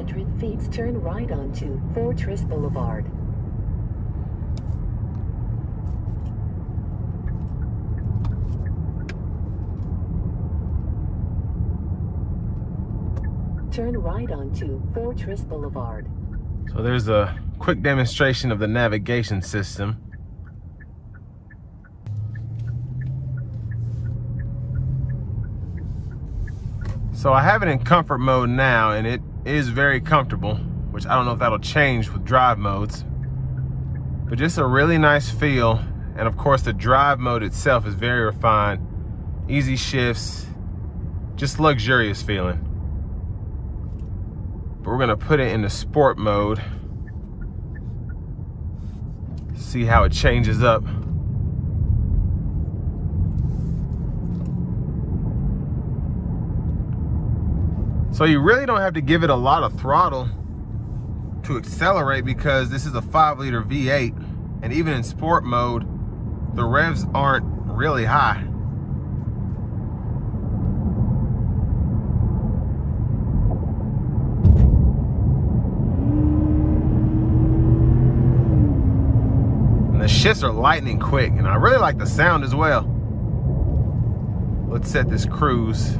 200 feet, turn right onto Fortress Boulevard. Turn right onto Fortress Boulevard. So there's a quick demonstration of the navigation system. So I have it in comfort mode now, and it is very comfortable, which I don't know if that'll change with drive modes, but just a really nice feel. And of course the drive mode itself is very refined, easy shifts, just luxurious feeling. But we're gonna put it into sport mode, see how it changes up. So you really don't have to give it a lot of throttle to accelerate, because this is a 5-liter V8, and even in sport mode, the revs aren't really high. And the shifts are lightning quick, and I really like the sound as well. Let's set this cruise.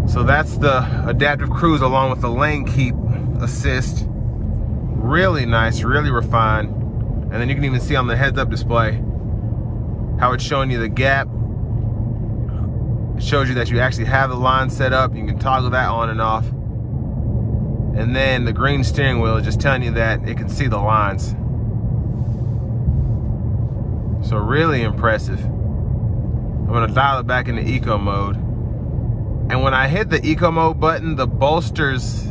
So that's the adaptive cruise along with the lane keep assist. Really nice, really refined. And then you can even see on the heads-up display how it's showing you the gap. It shows you that you actually have the line set up. You can toggle that on and off. And then the green steering wheel is just telling you that it can see the lines. So really impressive. I'm gonna dial it back into eco mode. And when I hit the eco mode button, the bolsters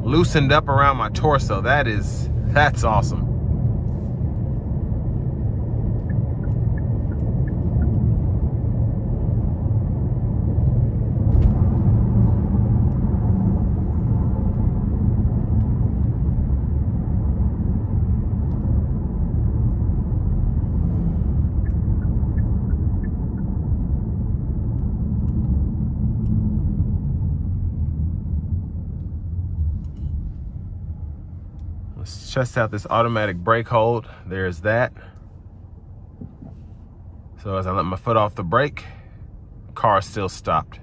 loosened up around my torso. That's awesome. Let's test out this automatic brake hold. There's that. So as I let my foot off the brake, the car still stopped.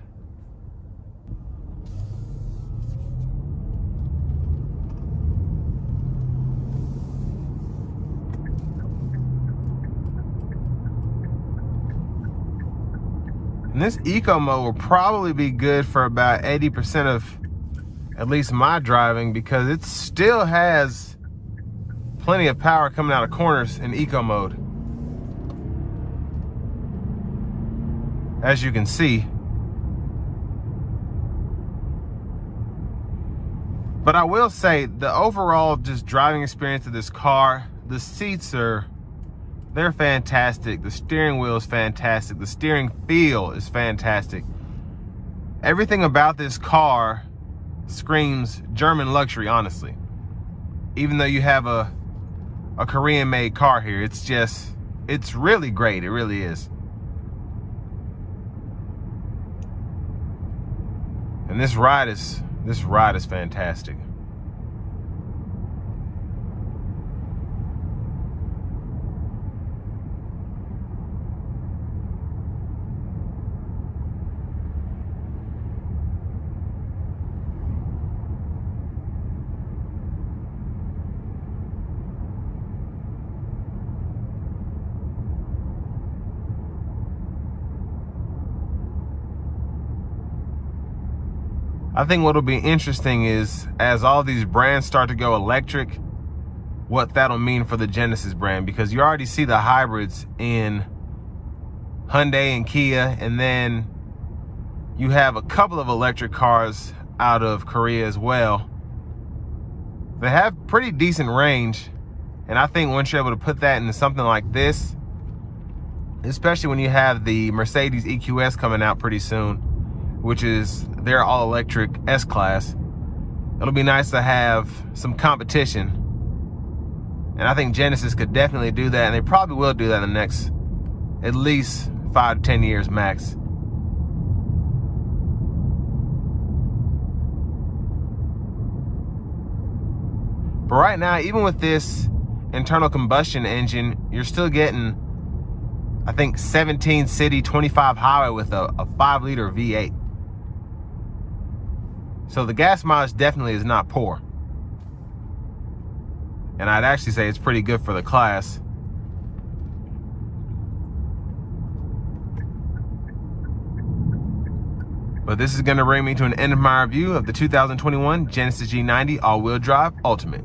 And this eco mode will probably be good for about 80% of at least my driving, because it still has plenty of power coming out of corners in eco mode, as you can see. But I will say the overall just driving experience of this car, the seats they're fantastic. The steering wheel is fantastic. The steering feel is fantastic. Everything about this car screams German luxury, honestly. Even though you have a Korean made car here, it's really great. It really is. And this ride is fantastic. I think what'll be interesting is, as all these brands start to go electric, what that'll mean for the Genesis brand, because you already see the hybrids in Hyundai and Kia, and then you have a couple of electric cars out of Korea as well. They have pretty decent range, and I think once you're able to put that into something like this, especially when you have the Mercedes EQS coming out pretty soon, which is their all-electric S-Class, it'll be nice to have some competition. And I think Genesis could definitely do that, and they probably will do that in the next at least 5 to 10 years max. But right now, even with this internal combustion engine, you're still getting, I think, 17 city, 25 highway with a 5-liter V8. So the gas mileage definitely is not poor. And I'd actually say it's pretty good for the class. But this is going to bring me to an end of my review of the 2021 Genesis G90 all-wheel drive Ultimate.